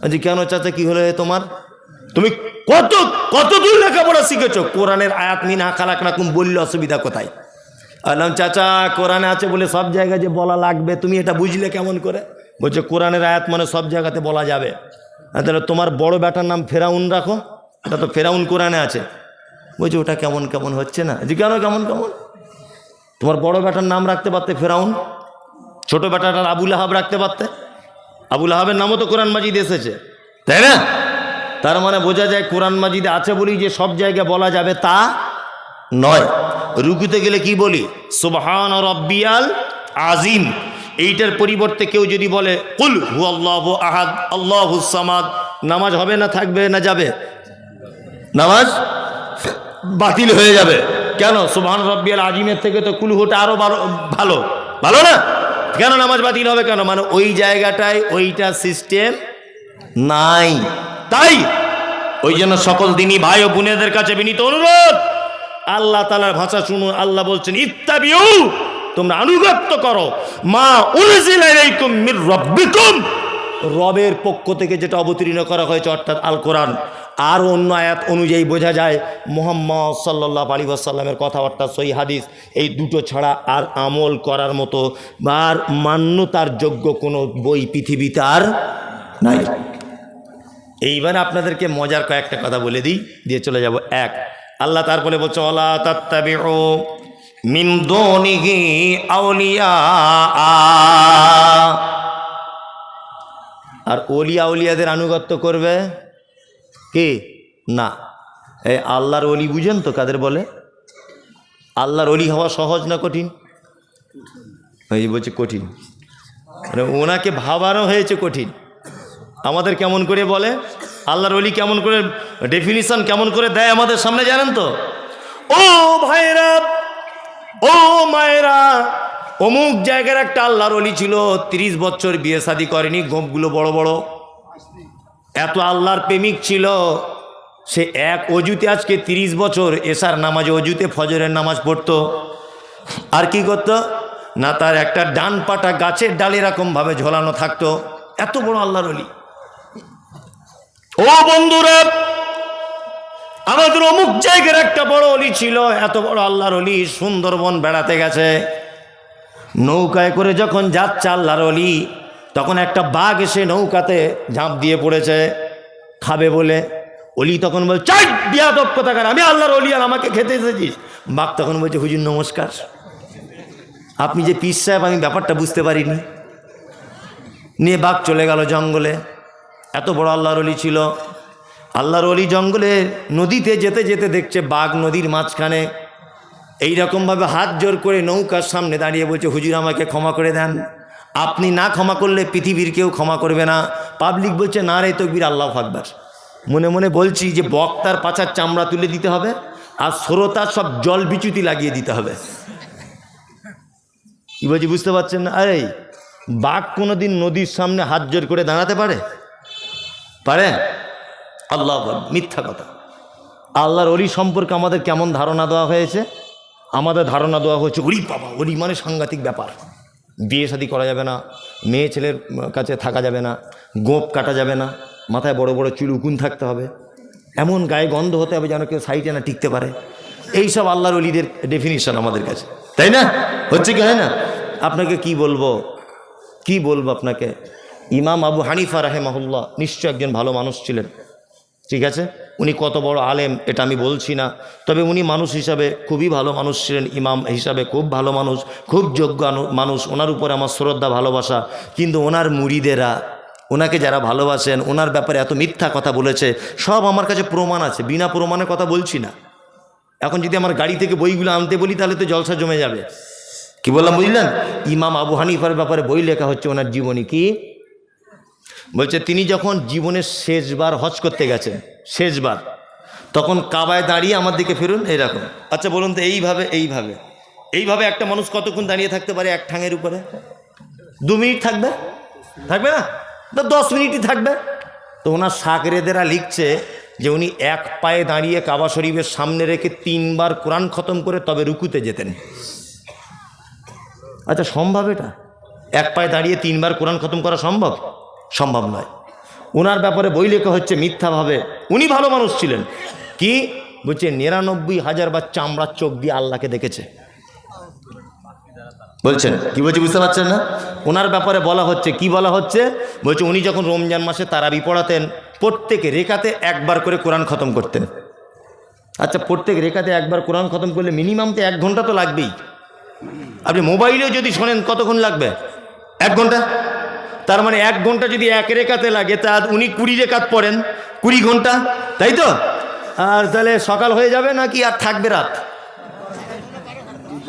আজ কেন চাচা কি হলো তোমার? তুমি কত দূর লেখাপড়া শিখেছো? কোরআনের আয়াত মিনহা খালাকনাকুম বললে অসুবিধা কোথায়? বললাম চাচা কোরআনে আছে বলে সব জায়গায় যে বলা লাগবে, তুমি এটা বুঝলে কেমন করে? বলছে কোরআনের আয়াত মানে সব জায়গাতে বলা যাবে। তাহলে তোমার বড় বেটার নাম ফেরাউন রাখো, এটা তো ফেরাউন কোরআনে আছে। বলছে ওটা কেমন কেমন হচ্ছে না? যে কেন কেমন কেমন? তোমার বড় বেটার নাম রাখতে পারতে ফেরাউন, ছোট বেটাটার আবুল আহাব রাখতে পারতে। আবুল আহাবের নামও তো কোরআন মাজিদে এসেছে, তাই না? তার মানে বোঝা যায় কোরআন মাজিদে আছে বলি যে সব জায়গায় বলা যাবে তা নয়। রুকুতে গেলে কি বলি? সুবহান রাব্বিয়াল আজিম। এইটার পরিবর্তে কেউ যদি বলে কুল হুয়াল্লাহু আহাদ আল্লাহুস সামাদ, নামাজ হবে না থাকবে না যাবে? নামাজ বাতিল হয়ে যাবে। কেন? সুবহান রাব্বিয়াল আজিমের থেকে তো কুল হুটা আরো ভালো, ভালো না? কেন নামাজ বাতিল হবে কেন? মানে ওই জায়গাটায় ওইটা সিস্টেম নাই। তাই ওই জন্য সকল দিনই ভাই ও বোনেদের কাছে বিনীত অনুরোধ, আল্লাহ তাআলার ভাষা শুনুন। আল্লাহ বলছেন ইত্তাবিউ, তোমরা আনুগত্য করো, মা উনজিলা ইলাইকুম মির রাব্বিকুম, রবের পক্ষ থেকে যেটা অবতীর্ণ করা হয়েছে অর্থাৎ আল কোরআন। আর অন্য আয়াত অনুযায়ী বোঝা যায় মুহাম্মদ সাল্লাল্লাহু আলাইহি ওয়াসাল্লামের কথা অর্থাৎ সহিহ হাদিস। এই দুটো ছাড়া আর আমল করার মতো বা মান্যতার যোগ্য কোনো বই পৃথিবীতে আর নাই। এইবার আপনাদেরকে মজার কয়েকটা কথা বলে দিই, দিয়ে চলে যাব। এক, আল্লাহ তারপরে বলছে ওয়ালা তাত্তাবিউ মিন দুনিহি আউলিয়া, আর ওলিয়া আউলিয়াদের আনুগত্য করবে কি না? এই আল্লাহর ওলি বুঝেন তো কাদের বলে? আল্লাহর ওলি হওয়া সহজ না কঠিন? এই বলছে কঠিন, মানে ওনাকে ভাবানো হয়েছে কঠিন। আমাদের কেমন করে বলে আল্লাহর ওলি, কেমন করে ডেফিনিশন কেমন করে দেয় আমাদের সামনে জানেন তো? ও ভাইরা, ও মায়েরা, অমুক জায়গার একটা আল্লাহর ওলি ছিল, 30 বছর বিয়ে শাদী করেনি, গোপগুলো বড় বড়, এত আল্লাহর প্রেমিক ছিল। সে এক অজুতে আজকে 30 বছর এশার নামাজে অজুতে ফজরের নামাজ পড়তো। আর কি করতো না, তার একটা ডান পাটা গাছের ডাল এরকমভাবে ঝোলানো থাকতো। এত বড় আল্লাহর ওলি। ও বন্ধুরা, আমাদের অমুক জায়গার একটা বড় ওলি ছিল, এত বড় আল্লাহর ওলি, সুন্দরবন বেড়াতে গেছে। নৌকায় করে যখন যাচ্ছে আল্লাহর ওলি, তখন একটা বাঘ এসে নৌকাতে ঝাঁপ দিয়ে পড়েছে খাবে বলে। ওলি তখন বলছে, চাই বিয়াদব কোথাকার, আমি আল্লাহর ওলি আর আমাকে খেতে এসেছিস। বাঘ তখন বলছে, হুজুর নমস্কার, আপনি যে পীর সাহেব আমি ব্যাপারটা বুঝতে পারিনি। নিয়ে বাঘ চলে গেল জঙ্গলে। এত বড় আল্লাহর ওলি ছিল। আল্লাহর ওলি জঙ্গলে নদীতে যেতে যেতে দেখছে বাঘ নদীর মাঝখানে এইরকমভাবে হাত জোর করে নৌকার সামনে দাঁড়িয়ে বলছে, হুজুর আমাকে ক্ষমা করে দেন, আপনি না ক্ষমা করলে পৃথিবীর কেউ ক্ষমা করবে না। পাবলিক বলছে, না রে তকবীর, আল্লাহু আকবার। মনে মনে বলছি যে বক্তার পাছার চামড়া তুলে দিতে হবে আর শ্রোতার সব জল বিচ্যুতি লাগিয়ে দিতে হবে। কি বলছি বুঝতে পারছেন না? আরে বাঘ কোনোদিন নদীর সামনে হাত জোর করে দাঁড়াতে পারে? পারে? আল্লাহ, মিথ্যা কথা। আল্লাহর ওলি সম্পর্কে আমাদের কেমন ধারণা দেওয়া হয়েছে? আমাদের ধারণা দেওয়া হয়েছে, ওলি বাবা, ওলি মানে সাংঘাতিক ব্যাপার, বিয়ে শাদী করা যাবে না, মেয়ে ছেলের কাছে থাকা যাবে না, গোঁপ কাটা যাবে না, মাথায় বড় বড় চুল উকুন থাকতে হবে, এমন গায়ে গন্ধ হতে হবে যেন কেউ সাইডে না টিকতে পারে। এইসব আল্লাহর ওলিদের ডেফিনিশন আমাদের কাছে, তাই না? হচ্ছে কি হয় না? আপনাকে কি বলবো আপনাকে? ইমাম আবু হানিফা রাহেমাহুল্লাহ নিশ্চয় একজন ভালো মানুষ ছিলেন, ঠিক আছে? উনি কত বড় আলেম এটা আমি বলছি না, তবে উনি মানুষ হিসাবে খুবই ভালো মানুষ ছিলেন, ইমাম হিসাবে খুব ভালো মানুষ, খুব যোগ্য মানুষ। ওনার উপরে আমার শ্রদ্ধা ভালোবাসা। কিন্তু ওনার মুরিদেরা, ওনাকে যারা ভালোবাসেন, ওনার ব্যাপারে এত মিথ্যা কথা বলেছে, সব আমার কাছে প্রমাণ আছে, বিনা প্রমাণে কথা বলছি না। এখন যদি আমার গাড়ি থেকে বইগুলো আনতে বলি তাহলে তো জলসা জমে যাবে। কি বললাম বুঝলেন? ইমাম আবু হানিফার ব্যাপারে বই লেখা হচ্ছে, ওনার জীবনী। কি বলছে? তিনি যখন জীবনের শেষবার হজ করতে গেছেন, শেষবার, তখন কাবায় দাঁড়িয়ে আমার দিকে ফিরুন এরকম। আচ্ছা বলুন তো, এইভাবে একটা মানুষ কতক্ষণ দাঁড়িয়ে থাকতে পারে এক ঠাঙের উপরে? 2 মিনিট থাকবে না? 10 মিনিটই থাকবে। তো ওনার শাগরেদেরা লিখছে যে উনি এক পায়ে দাঁড়িয়ে কাবা শরীফের সামনে রেখে 3 বার কোরআন খতম করে তবে রুকুতে যেতেন। আচ্ছা সম্ভব এটা? এক পায়ে দাঁড়িয়ে 3 বার কোরআন খতম করা সম্ভব? সম্ভব নয়। ওনার ব্যাপারে বই লেখা হচ্ছে মিথ্যাভাবে। উনি ভালো মানুষ ছিলেন। কি বলছে? 99,000 বার চামড়ার চোখ দিয়ে আল্লাহকে দেখেছে। বলছেন কি বলছি বুঝতে পারছেন না? ওনার ব্যাপারে বলা হচ্ছে, কি বলা হচ্ছে? বলছে উনি যখন রমজান মাসে তারাবি পড়াতেন, প্রত্যেক রেখাতে একবার করে কোরআন খতম করতেন। আচ্ছা প্রত্যেক রেখাতে একবার কোরআন খতম করলে মিনিমাম তো 1 ঘন্টা তো লাগবেই। আপনি মোবাইলেও যদি শোনেন কতক্ষণ লাগবে? 1 ঘন্টা। তার মানে 1 ঘন্টা যদি এক রেখাতে লাগে, তা উনি 20 রেখাত পড়েন, 20 ঘন্টা, তাই তো? আর তাহলে সকাল হয়ে যাবে নাকি আর থাকবে রাত?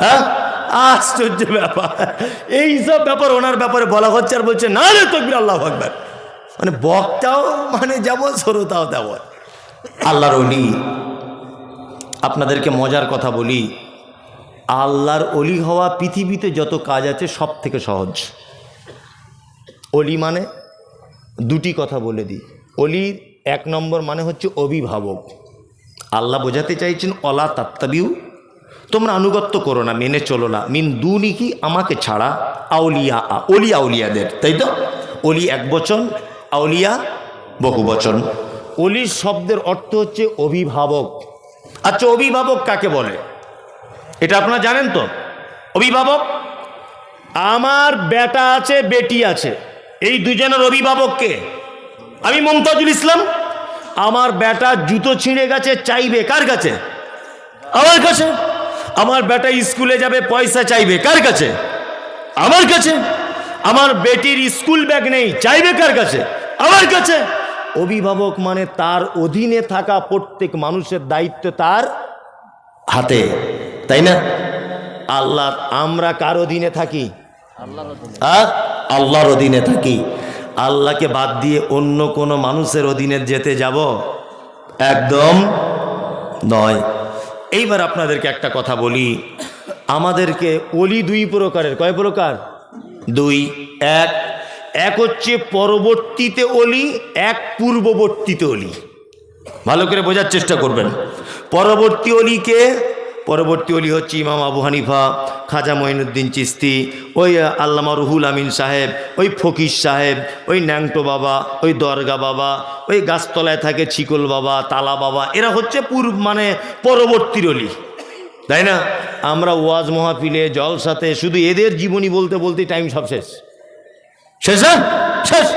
হ্যাঁ, আশ্চর্য ব্যাপার। এইসব ব্যাপার ওনার ব্যাপারে বলা হচ্ছে, আর বলছে না রে তাকবীর, আল্লাহু আকবার। মানে বক্তাও মানে যেমন, শ্রোতাও তেমন। আল্লাহর ওলি, আপনাদেরকে মজার কথা বলি, আল্লাহর ওলি হওয়া পৃথিবীতে যত কাজ আছে সব থেকে সহজ। ওলি মানে 2টি কথা বলে দিই। অলির 1 নম্বর মানে হচ্ছে অভিভাবক। আল্লাহ বোঝাতে চাইছেন, অলা তাত্তাবিউ, তোমরা আনুগত্য করো না, মেনে চলো না, মিন দুনি কি, আমাকে ছাড়া, আউলিয়া, অলি আউলিয়াদের, তাই তো? অলি 1 বচন, আউলিয়া বহু বচন। অলির শব্দের অর্থ হচ্ছে অভিভাবক। আচ্ছা অভিভাবক কাকে বলে এটা আপনারা জানেন তো? অভিভাবক, আমার বেটা আছে, বেটি আছে, এই দুজনের অভিভাবক কে? আমি মমতাজুল ইসলাম। আমার বেটা জুতো ছিঁড়ে গেছে, চাইবে কার কাছে? আমার কাছে। আমার বেটা স্কুলে যাবে, পয়সা চাইবে কার কাছে? আমার কাছে। আমার বেটির স্কুল ব্যাগ নেই, চাইবে কার কাছে? আমার কাছে। অভিভাবক মানে তার অধীনে থাকা প্রত্যেক মানুষের দায়িত্ব তার হাতে, তাই না? আল্লাহ, আমরা কার অধীনে থাকি? আল্লাহর অধীনে থাকি। আল্লাহকে বাদ দিয়ে অন্য কোনো মানুষের অধীনে যেতে যাব? একদম নয়। এইবার আপনাদেরকে একটা কথা বলি, আমাদেরকে ওলি 2 প্রকারের। কয় প্রকার? 2। এক হচ্ছে পরবর্তীতে ওলি, এক পূর্ববর্তীতে ওলি। ভালো করে বোঝার চেষ্টা করবেন। পরবর্তী ওলিকে, পরবর্তী ওলি হচ্ছে ইমাম আবু হানিফা, খাজা মঈনুদ্দিন চিশতি, ওই আল্লামা রুহুল আমিন সাহেব, ওই ফকির সাহেব, ওই ন্যাংটো বাবা, ওই দরগা বাবা, ওই গাছতলায় থাকে ছিকল বাবা, তালা বাবা, এরা হচ্ছে মানে পরবর্তীর ওলি। তাই না? আমরা ওয়াজ মাহফিলে জলসাতে শুধু এদের জীবনী বলতে বলতে টাইম সব শেষ শেষ না শেষ।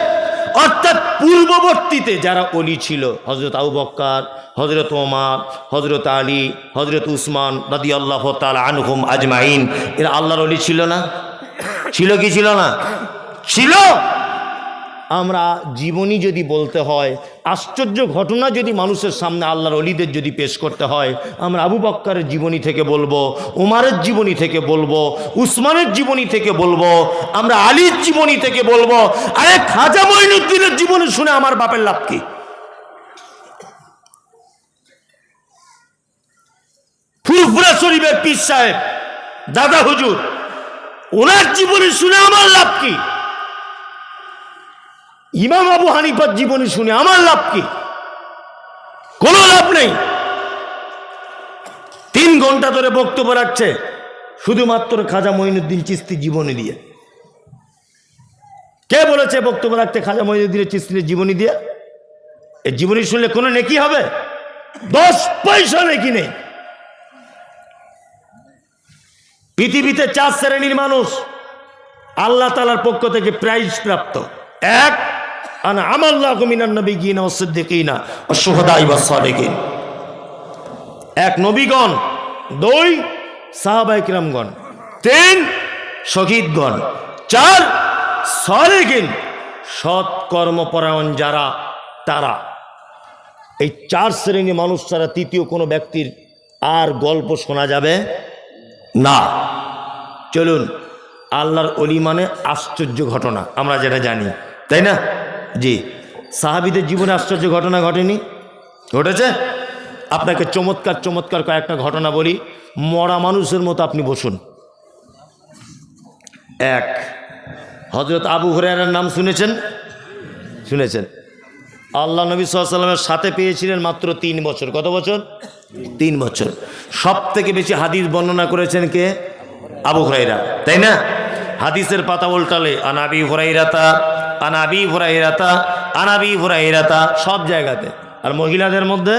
অর্থাৎ পূর্ববর্তীতে যারা অলি ছিল, হজরত আবু বকর, হজরত ওমর, হজরত আলী, হজরত উসমান রাদিয়াল্লাহু তাআলা আনহুম আজমাইন, এরা আল্লাহর অলি ছিল না? ছিল কি ছিল না? ছিল। আমরা জীবনী যদি বলতে হয়, আশ্চর্য ঘটনা যদি মানুষের সামনে আল্লাহর অলিদের যদি পেশ করতে হয়, আমরা আবু বকরের জীবনী থেকে বলবো, উমারের জীবনী থেকে বলবো, উসমানের জীবনী থেকে বলবো, আমরা আলীর জীবনী থেকে বলবো। আরে খাজা মঈনুদ্দিনের জীবনী শুনে আমার বাপের লাভ কি? ফুরফুরা শরীফের পীর সাহেব দাদা হুজুর, ওনার জীবনী শুনে আমার লাভ কি? ইমাম আবু হানিফার জীবনী শুনে আমার লাভ কি? কোনো লাভ নেই। 3 ঘন্টা ধরে বক্তব্য রাখছে শুধুমাত্র খাজা মঈনুদ্দিন চিশতির জীবনী দিয়ে। কে বলেছে বক্তব্য রাখতে খাজা মঈনুদ্দিনের চিশতির জীবনী দিয়ে? এই জীবনী শুনলে কোনো নেকি হবে? 10 পয়সা নেকি নেই। পৃথিবীতে 4 শ্রেণীর মানুষ আল্লাহ তাআলার পক্ষ থেকে প্রাইজ প্রাপ্ত। 1, আনা আমাল্লাহু মিনান নাবিয়্যিনা ওয়াস সিদ্দিকিনা ওয়াশ শুহাদাই ওয়াস সালিহিন। 1 নবীগণ, 2 সাহাবায়ে কিরামগণ, 3 শহীদগণ, 4 সালিহিন সৎ কর্মপরায়ণ যারা তারা। এই 4 শ্রেণীর মানুষ ছাড়া তৃতীয় কোনো ব্যক্তির আর গল্প শোনা যাবে না। চলুন, আল্লাহর অলি মানে আশ্চর্য ঘটনা, আমরা যেটা জানি, তাই না? জি, সাহাবীদের জীবনে আশ্চর্য ঘটনা ঘটেনি? ঘটেছে। আপনাকে চমৎকার চমৎকার কয়েকটা ঘটনা বলি, মরা মানুষের মতো আপনি বসুন। 1, হযরত আবু হুরায়রার নাম শুনেছেন? শুনেছেন। আল্লাহ নবী সাল্লাল্লাহু আলাইহি ওয়াসাল্লামের সাথে পেয়েছিলেন মাত্র 3 বছর। কত বছর? 3 বছর। সব থেকে বেশি হাদিস বর্ণনা করেছেন কে? আবু হুরায়রা, তাই না? হাদিসের পাতা উল্টালে আনাবি হুরায়রাতা, আনাবি হুরায়রাতা, আনাবি হুরায়রাতা সব জায়গাতে। আর মহিলাদের মধ্যে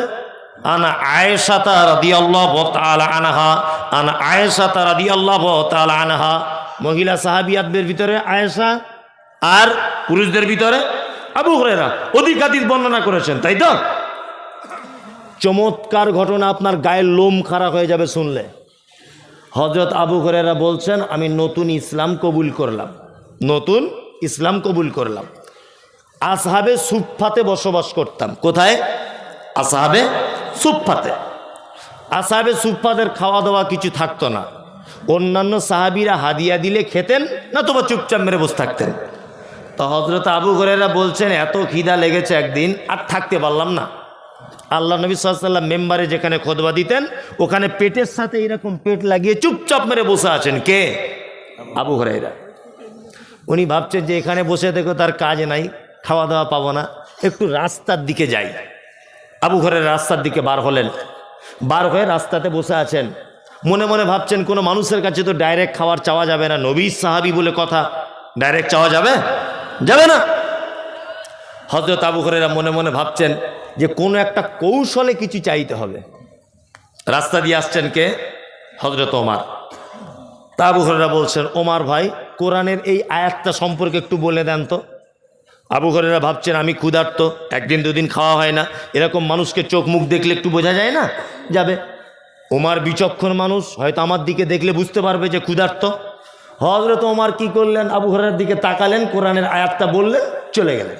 আনা আয়েশাতা রাদিয়াল্লাহু তাআলা আনহা, আনা আয়েশাতা রাদিয়াল্লাহু তাআলা আনহা। মহিলা সাহাবিয়াতদের ভিতরে আয়েশা, আর পুরুষদের ভিতরে আবু হুরায়রা অধিক হাদিস বর্ণনা করেছেন, তাই তো? চমৎকার ঘটনা, আপনার গায়ের লোম খাড়া হয়ে যাবে শুনলে। হযরত আবু হুরায়রা বলছেন, আমি নতুন ইসলাম কবুল করলাম, নতুন ইসলাম কবুল করলাম। আসহাবে সুফফাতে বসবাস করতাম। কোথায়? আসহাবে সুফফাতে। আসহাবে সুফফাদের খাওয়া দাওয়া কিছু থাকতো না। অন্যান্য সাহাবীরা হাদিয়া দিলে খেতেন, না তোবা চুপচাপ মেরে বসে থাকতেন। তো হযরত আবু হুরায়রা বলছেন, এত খিদা লেগেছে একদিন আর থাকতে পারলাম না। আল্লাহ নবী সাল্লাল্লাহু আলাইহি ওয়াসাল্লাম মেম্বারে যেখানে খুতবা দিতেন, ওখানে পেটের সাথে এরকম পেট লাগিয়ে চুপচাপ মেরে বসে আছেন। কে? আবু হুরায়রা। উনি ভাবছেন যে এখানে বসে দেখো তার কাজ নাই, খাওয়া দাওয়া পাবো না, একটু রাস্তার দিকে যাই। আবু হুরায়রা রাস্তার দিকে বার হলেন। বার হয়ে রাস্তাতে বসে আছেন, মনে মনে ভাবছেন কোনো মানুষের কাছে তো ডাইরেক্ট খাবার চাওয়া যাবে না, নবী সাহাবী বলে কথা, ডাইরেক্ট চাওয়া যাবে? যাবে না। হযরত আবু হুরায়রা মনে মনে ভাবছেন যে কোনো একটা কৌশলে কিছু চাইতে হবে। রাস্তা দিয়ে আসছেন কে? হযরত ওমর। তা আবু হুরায়রা বলছেন, ওমর ভাই, কোরআনের এই আয়াতটা সম্পর্কে একটু বলে দেন তো। আবু হুরায়রা ভাবছেন, আমি ক্ষুধার্ত, 1 দিন 2 দিন খাওয়া হয় না, এরকম মানুষকে চোখ মুখ দেখলে একটু বোঝা যায় না? যাবে। ওমর বিচক্ষণ মানুষ, হয়তো আমার দিকে দেখলে বুঝতে পারবে যে ক্ষুধার্ত। হযরত ওমর কি করলেন? আবু হুরায়রার দিকে তাকালেন, কোরআনের আয়াতটা বললেন, চলে গেলেন।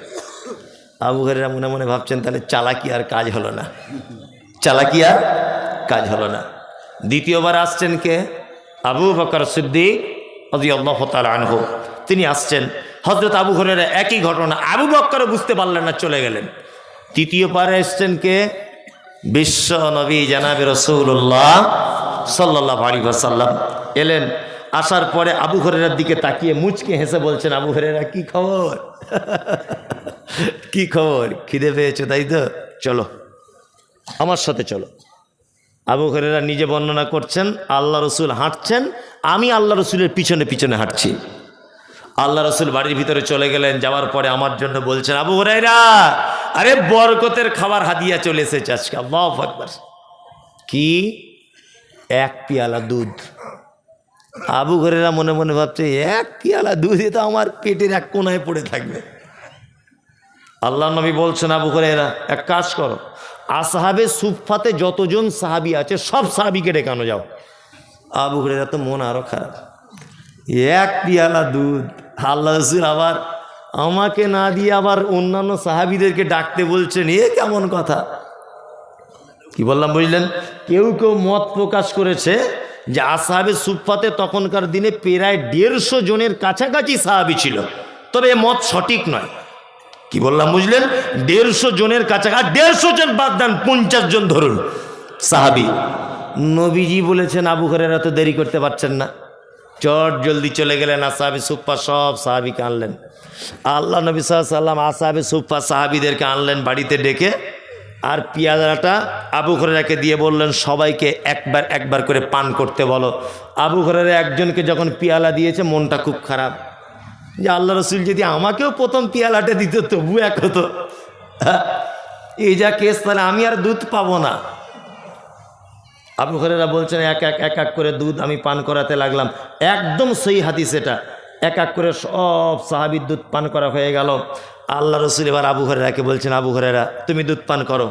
আবু হুরায়রা মনে মনে ভাবছেন, তাহলে চালাকি আর কাজ হলো না, চালাকি আর কাজ হলো না। দ্বিতীয়বার আসছেন কে? আবু বকর সিদ্দিক রাদিয়াল্লাহু তাআলা আনহু। তিনি আসছেন। হযরত আবু হুরায়রা একই ঘটনা, আবু বকরও বুঝতে পারলেন না, চলে গেলেন। তৃতীয়বারে এসছেন কে? বিশ্ব নবী জনাবে রাসূলুল্লাহ সাল্লাল্লাহু আলাইহি ওয়াসাল্লাম এলেন। আসার পরে আবু হুরায়রার দিকে তাকিয়ে মুচকে হেসে বলছেন, আবু হুরায়রা কি খবর? কি খবর? খিদে পেয়েছো তাই তো? চলো আমার সাথে চলো। আবু হুরায়রা নিজে বর্ণনা করছেন, আল্লাহ রসুল হাঁটছেন, আমি আল্লাহ রসুলের পিছনে পিছনে হাঁটছি। আল্লাহ রসুল বাড়ির ভিতরে চলে গেলেন। যাওয়ার পরে আমার জন্য বলছেন, আবু হুরায়রা, আরে বরকতের খাবার হাদিয়া চলে এসেছে আজকে। আল্লাহু আকবার। কি এক পেয়ালা দুধ। আবু হুরায়রা মনে মনে ভাবছে, এক পেয়ালা দুধে তো আমার পেটের এক কোনায় পড়ে থাকবে। আল্লাহ নবী বলছেন, আবু হুরায়রা এক কাজ করো, আসহাবে সুফফাতে যতজন সাহাবী আছে সব সাহাবীকে ডেকানো যাও। আবু হুরায়রা তো মন আরো খারাপ, এক পেয়ালা দুধ, আল্লাহ রাসূল আবার আমাকে না দিয়ে আবার অন্যান্য সাহাবীদেরকে ডাকতে বলছেন, এ কেমন কথা। কি বললাম বুঝলেন? কেউ কেউ মত প্রকাশ করেছে যে আসহাবে সুফফাতে তখনকার দিনে প্রায় 150 জনের কাছাকাছি সাহাবী ছিল, তবে এ মত সঠিক নয়। কি বললাম বুঝলেন? 150 জনের কাছাকাছি, 150 জন বাদ দেন, 50 জন ধরুন সাহাবী। নবীজি বলেছেন, আবু হুরায়রা তো দেরি করতে পারছেন না, চট জলদি চলে গেলেন, আসহাবে সুফফা সব সাহাবীকে আনলেন। আল্লাহ নবী সাল্লাল্লাহু আলাইহি ওয়াসাল্লাম আসহাবে সুফফা সাহাবীদেরকে আনলেন বাড়িতে ডেকে, আর পেয়ালাটা আবু হুরায়রাকে দিয়ে বললেন, সবাইকে একবার একবার করে পান করতে বলো। আবু হুরায়রা একজনকে যখন পেয়ালা দিয়েছে, মনটা খুব খারাপ, যে আল্লাহ রাসূল যদি আমাকেও প্রথম পেয়ালাটা দিত তবু এক হতো, এই যা কেস, তাহলে আমি আর দুধ পাবো না। আবু হুরায়রা বলছেন, এক এক করে দুধ আমি পান করাতে লাগলাম। একদম সহি হাদিস এটা, এক এক করে সব সাহাবীর দুধ পান করা হয়ে গেল। আল্লাহ রাসূল এবার আবু হুরায়রাকে বলছেন, আবু হুরায়রা তুমি দুধ পান করো।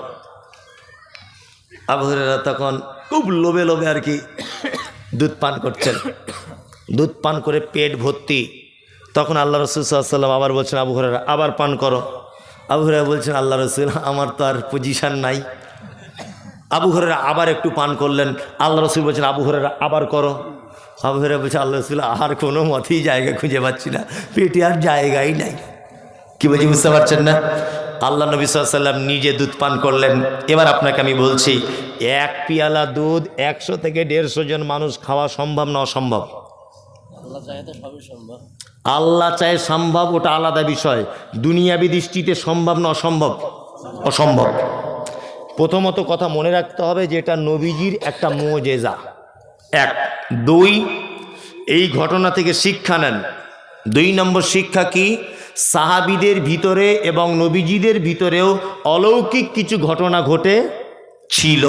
আবু হুরায়রা তখন খুব লোভে লোভে আর কি দুধ পান করছেন, দুধ পান করে পেট ভর্তি। তখন আল্লাহ রাসূল সাল্লাল্লাহু আলাইহি ওয়াসাল্লাম আবার বলছেন, আবু হুরায়রা আবার পান করো। আবু হুরায়রা বলছেন, আল্লাহ রাসূল আমার তো আর পজিশন নাই। আবু হুরায়রা আবার একটু পান করলেন। আল্লাহ রাসূল বলছেন, আবু হুরায়রা আবার করো। আবু হুরায়রা বলছে, আল্লাহ রাসূল আর কোনো মতেই জায়গা খুঁজে পাচ্ছি না, পেটে আর জায়গাই নাই। কি বলছি বুঝতে পারছেন না? আল্লাহ নবী সাল্লাল্লাহু আলাইহি ওয়াসাল্লাম নিজে দুধ পান করলেন। এবার আপনাকে আমি বলছি, এক পেয়ালা দুধ 100 থেকে 150 জন মানুষ খাওয়া সম্ভব না অসম্ভব? আল্লাহ চায় সম্ভব, ওটা আলাদা বিষয়। দুনিয়াবি দৃষ্টিতে সম্ভব না অসম্ভব? অসম্ভব। প্রথমত কথা মনে রাখতে হবে যে এটা নবীজির একটা মুজিজা, 1। 2, এই ঘটনা থেকে শিক্ষা নেন। 2 নম্বর শিক্ষা কি? সাহাবীদের ভিতরে এবং নবীজিদের ভিতরেও অলৌকিক কিছু ঘটনা ঘটে ছিল।